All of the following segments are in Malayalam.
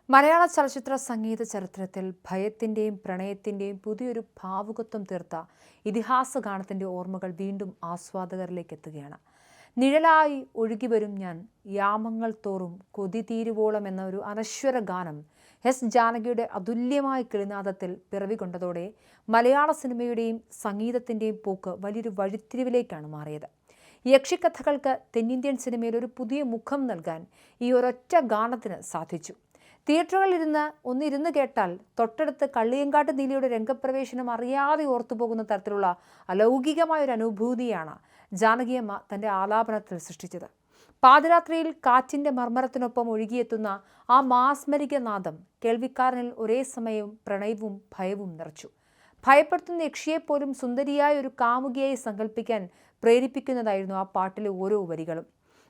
മലയാള ചലച്ചിത്ര സംഗീത ചരിത്രത്തിൽ ഭയത്തിൻ്റെയും പ്രണയത്തിൻ്റെയും പുതിയൊരു ഭാവുകത്വം തീർത്ത ഇതിഹാസ ഗാനത്തിൻ്റെ ഓർമ്മകൾ വീണ്ടും ആസ്വാദകരിലേക്ക് എത്തുകയാണ്. നിഴലായി ഒഴുകിവരും ഞാൻ, യാമങ്ങൾ തോറും കൊതി തീരുവോളം എന്ന ഒരു അനശ്വര ഗാനം എസ് ജാനകിയുടെ അതുല്യമായ കിളിനാദത്തിൽ പിറവികൊണ്ടതോടെ മലയാള സിനിമയുടെയും സംഗീതത്തിൻ്റെയും പോക്ക് വലിയൊരു വഴിത്തിരിവിലേക്കാണ് മാറിയത്. യക്ഷിക്കഥകൾക്ക് തെന്നിന്ത്യൻ സിനിമയിൽ ഒരു പുതിയ മുഖം നൽകാൻ ഈ ഒരൊറ്റ ഗാനത്തിന് സാധിച്ചു. തിയേറ്ററുകളിലിരുന്ന് ഒന്നിരുന്ന് കേട്ടാൽ തൊട്ടടുത്ത് കള്ളിയങ്കാട്ട് നീലിയുടെ രംഗപ്രവേശനം അറിയാതെ ഓർത്തുപോകുന്ന തരത്തിലുള്ള അലൗകികമായൊരു അനുഭൂതിയാണ് ജാനകിയമ്മ തൻ്റെ ആലാപനത്തിൽ സൃഷ്ടിച്ചത്. പാതിരാത്രിയിൽ കാറ്റിൻ്റെ മർമ്മരത്തിനൊപ്പം ഒഴുകിയെത്തുന്ന ആ മാസ്മരിക നാദം കേൾവിക്കാരനിൽ ഒരേ സമയം പ്രണയവും ഭയവും നിറച്ചു. ഭയപ്പെടുത്തുന്ന യക്ഷിയെപ്പോലും സുന്ദരിയായ ഒരു കാമുകിയായി സങ്കല്പിക്കാൻ പ്രേരിപ്പിക്കുന്നതായിരുന്നു ആ പാട്ടിലെ ഓരോ വരികളും.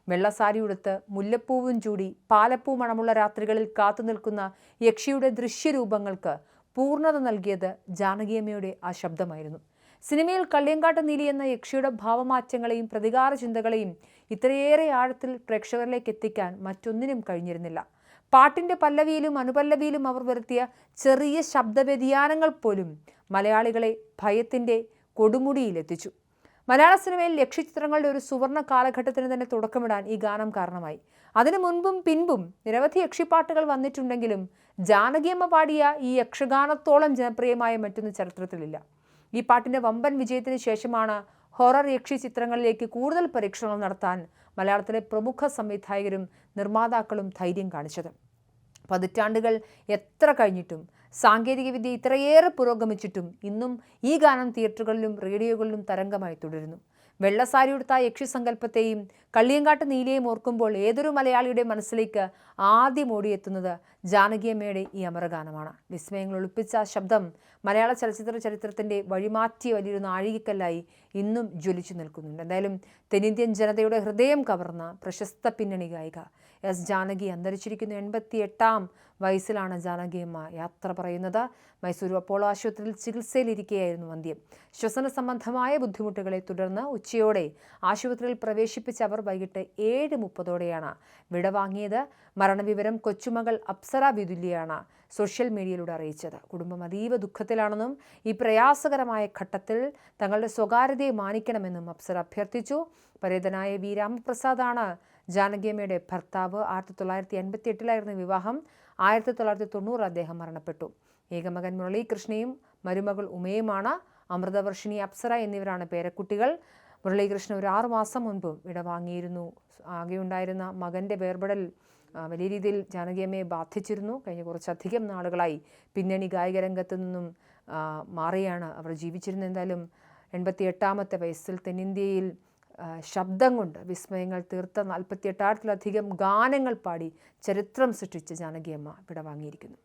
വെള്ളസാരി ഉടുത്ത് മുല്ലപ്പൂവും ചൂടി പാലപ്പൂ മണമുള്ള രാത്രികളിൽ കാത്തു നിൽക്കുന്ന യക്ഷിയുടെ ദൃശ്യരൂപങ്ങൾക്ക് പൂർണ്ണത നൽകിയത് ജാനകിയമ്മയുടെ ആ ശബ്ദമായിരുന്നു. സിനിമയിൽ കള്ളിയങ്കാട്ട് നീലി എന്ന യക്ഷിയുടെ ഭാവമാറ്റങ്ങളെയും പ്രതികാര ചിന്തകളെയും ഇത്രയേറെ ആഴത്തിൽ പ്രേക്ഷകരിലേക്ക് എത്തിക്കാൻ മറ്റൊന്നിനും കഴിഞ്ഞിരുന്നില്ല. പാട്ടിൻ്റെ പല്ലവിയിലും അനുപല്ലവിയിലും അവർ വരുത്തിയ ചെറിയ ശബ്ദവ്യതിയാനങ്ങൾ പോലും മലയാളികളെ ഭയത്തിൻ്റെ കൊടുമുടിയിലെത്തിച്ചു. മലയാള സിനിമയിൽ യക്ഷിചിത്രങ്ങളുടെ ഒരു സുവർണ്ണ കാലഘട്ടത്തിന് തന്നെ തുടക്കമിടാൻ ഈ ഗാനം കാരണമായി. അതിനു മുൻപും പിൻപും നിരവധി യക്ഷിപ്പാട്ടുകൾ വന്നിട്ടുണ്ടെങ്കിലും ജാനകിയമ്മ പാടിയ ഈ യക്ഷഗാനത്തോളം ജനപ്രിയമായ മറ്റൊന്നും ചരിത്രത്തിലില്ല. ഈ പാട്ടിൻ്റെ വമ്പൻ വിജയത്തിന് ശേഷമാണ് ഹൊറർ യക്ഷി ചിത്രങ്ങളിലേക്ക് കൂടുതൽ പരീക്ഷണങ്ങൾ നടത്താൻ മലയാളത്തിലെ പ്രമുഖ സംവിധായകരും നിർമ്മാതാക്കളും ധൈര്യം കാണിച്ചത്. പതിറ്റാണ്ടുകൾ എത്ര കഴിഞ്ഞിട്ടും സാങ്കേതികവിദ്യ ഇത്രയേറെ പുരോഗമിച്ചിട്ടും ഇന്നും ഈ ഗാനം തിയേറ്ററുകളിലും റേഡിയോകളിലും തരംഗമായി തുടരുന്നു. വെള്ളസാരി ഉടുത്ത യക്ഷി സങ്കല്പത്തെയും കള്ളിയങ്കാട്ട് നീലിയെയും ഓർക്കുമ്പോൾ ഏതൊരു മലയാളിയുടെ മനസ്സിലേക്ക് ആദ്യം ഓടിയെത്തുന്നത് ജാനകിയമ്മയുടെ ഈ അമരഗാനമാണ്. വിസ്മയങ്ങൾ ഒളിപ്പിച്ച ശബ്ദം മലയാള ചലച്ചിത്ര ചരിത്രത്തിൻ്റെ വഴിമാറ്റിയ വലിയൊരു നാഴികക്കല്ലായി ഇന്നും ജ്വലിച്ചു നിൽക്കുന്നുണ്ട്. എന്തായാലും തെന്നിന്ത്യൻ ജനതയുടെ ഹൃദയം കവർന്ന പ്രശസ്ത പിന്നണി ഗായിക എസ് ജാനകി അന്തരിച്ചിരിക്കുന്നു. 88-ാം വയസ്സിലാണ് ജാനകിയമ്മ യാത്ര പറയുന്നത്. മൈസൂരു അപ്പോളോ ആശുപത്രിയിൽ ചികിത്സയിലിരിക്കുകയായിരുന്നു അന്ത്യം. ശ്വസന സംബന്ധമായ ബുദ്ധിമുട്ടുകളെ തുടർന്ന് ഉച്ചയോടെ ആശുപത്രിയിൽ പ്രവേശിപ്പിച്ച അവർ വൈകിട്ട് 7:30 വിടവാങ്ങിയത്. മരണവിവരം കൊച്ചുമകൾ അപ്സര ബിദുല്ലിയാണ് സോഷ്യൽ മീഡിയയിലൂടെ അറിയിച്ചത്. കുടുംബം അതീവ ദുഃഖത്തിലാണെന്നും ഈ പ്രയാസകരമായ ഘട്ടത്തിൽ തങ്ങളുടെ സ്വകാര്യതയെ മാനിക്കണമെന്നും അപ്സര അഭ്യർത്ഥിച്ചു. പരേതനായ വി രാമപ്രസാദാണ് ജാനകിയമ്മയുടെ ഭർത്താവ്. 1988 വിവാഹം. 1990 അദ്ദേഹം മരണപ്പെട്ടു. ഏകമകൻ മുരളീകൃഷ്ണയും മരുമകൾ ഉമയുമാണ്. അമൃതവർഷിണി, അപ്സര എന്നിവരാണ് പേരക്കുട്ടികൾ. മുരളീകൃഷ്ണൻ ഒരു 6 മാസം മുൻപും വിടവാങ്ങിയിരുന്നു. ആകെയുണ്ടായിരുന്ന മകൻ്റെ വേർപെടൽ വലിയ രീതിയിൽ ജാനകിയമ്മയെ ബാധിച്ചിരുന്നു. കഴിഞ്ഞ കുറച്ചധികം നാളുകളായി പിന്നണി ഗായകരംഗത്തു നിന്നും മാറിയാണ് അവർ ജീവിച്ചിരുന്നത്. എന്തായാലും 88-ാമത്തെ വയസ്സിൽ തെന്നിന്ത്യയിൽ ശബ്ദം കൊണ്ട് വിസ്മയങ്ങൾ തീർത്ത 48,000-ത്തിലധികം ഗാനങ്ങൾ പാടി ചരിത്രം സൃഷ്ടിച്ച ജാനകിയമ്മ വിടവാങ്ങിയിരിക്കുന്നു.